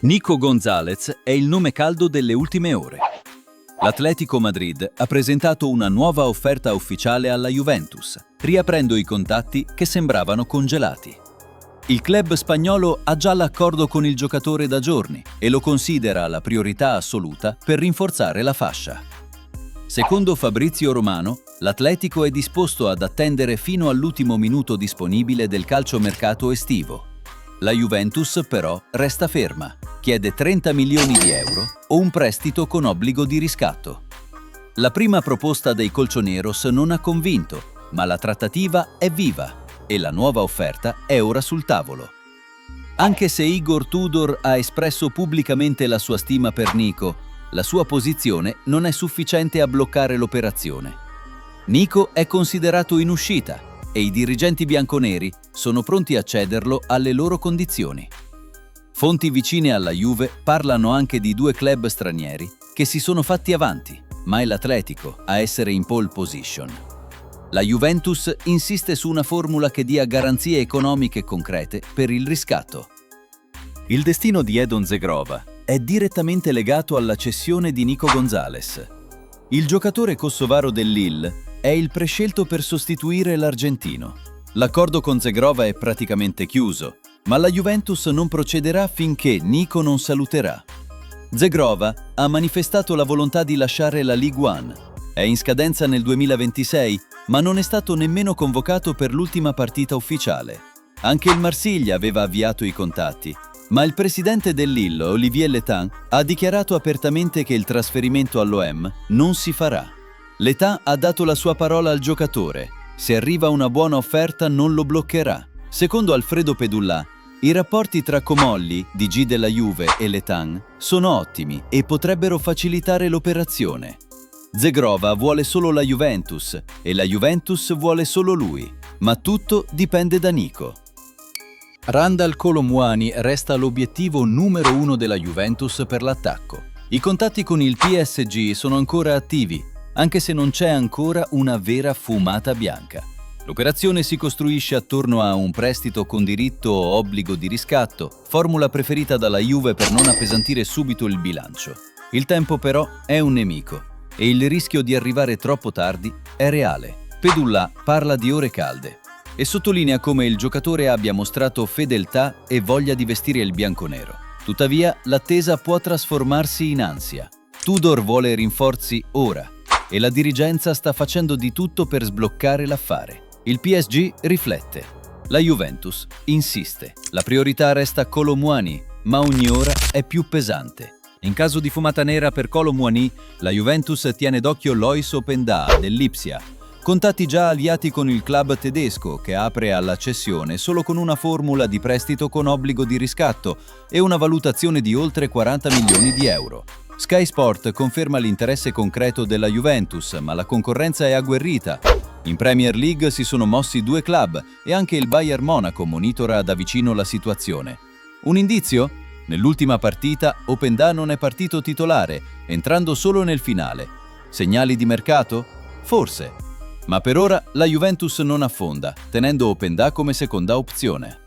Nico González è il nome caldo delle ultime ore. L'Atlético Madrid ha presentato una nuova offerta ufficiale alla Juventus, riaprendo i contatti che sembravano congelati. Il club spagnolo ha già l'accordo con il giocatore da giorni e lo considera la priorità assoluta per rinforzare la fascia. Secondo Fabrizio Romano, l'Atletico è disposto ad attendere fino all'ultimo minuto disponibile del calciomercato estivo. La Juventus, però, resta ferma. Chiede 30 milioni di euro o un prestito con obbligo di riscatto. La prima proposta dei colchoneros non ha convinto, ma la trattativa è viva e la nuova offerta è ora sul tavolo. Anche se Igor Tudor ha espresso pubblicamente la sua stima per Nico, la sua posizione non è sufficiente a bloccare l'operazione. Nico è considerato in uscita e i dirigenti bianconeri sono pronti a cederlo alle loro condizioni. Fonti vicine alla Juve parlano anche di 2 club stranieri che si sono fatti avanti, ma è l'Atletico a essere in pole position. La Juventus insiste su una formula che dia garanzie economiche concrete per il riscatto. Il destino di Edon Zegrova è direttamente legato alla cessione di Nico González. Il giocatore kosovaro del Lille è il prescelto per sostituire l'argentino. L'accordo con Zegrova è praticamente chiuso, ma la Juventus non procederà finché Nico non saluterà. Zegrova ha manifestato la volontà di lasciare la Ligue 1. È in scadenza nel 2026, ma non è stato nemmeno convocato per l'ultima partita ufficiale. Anche il Marsiglia aveva avviato i contatti, ma il presidente del Lille, Olivier Letain, ha dichiarato apertamente che il trasferimento all'OM non si farà. Letain ha dato la sua parola al giocatore. Se arriva una buona offerta non lo bloccherà. Secondo Alfredo Pedullà, i rapporti tra Comolli, DG della Juve, e Letain sono ottimi e potrebbero facilitare l'operazione. Zegrova vuole solo la Juventus e la Juventus vuole solo lui, ma tutto dipende da Nico. Randal Kolo Muani resta l'obiettivo numero 1 della Juventus per l'attacco. I contatti con il PSG sono ancora attivi, anche se non c'è ancora una vera fumata bianca. L'operazione si costruisce attorno a un prestito con diritto o obbligo di riscatto, formula preferita dalla Juve per non appesantire subito il bilancio. Il tempo però è un nemico e il rischio di arrivare troppo tardi è reale. Pedullà parla di ore calde e sottolinea come il giocatore abbia mostrato fedeltà e voglia di vestire il bianconero. Tuttavia, l'attesa può trasformarsi in ansia. Tudor vuole rinforzi ora e la dirigenza sta facendo di tutto per sbloccare l'affare. Il PSG riflette. La Juventus insiste. La priorità resta Kolo Muani, ma ogni ora è più pesante. In caso di fumata nera per Kolo Muani, la Juventus tiene d'occhio Loïs Openda dell'Ipsia. Contatti già avviati con il club tedesco che apre alla cessione solo con una formula di prestito con obbligo di riscatto e una valutazione di oltre 40 milioni di euro. Sky Sport conferma l'interesse concreto della Juventus, ma la concorrenza è agguerrita. In Premier League si sono mossi 2 club e anche il Bayern Monaco monitora da vicino la situazione. Un indizio? Nell'ultima partita Openda non è partito titolare, entrando solo nel finale. Segnali di mercato? Forse. Ma per ora la Juventus non affonda, tenendo Openda come seconda opzione.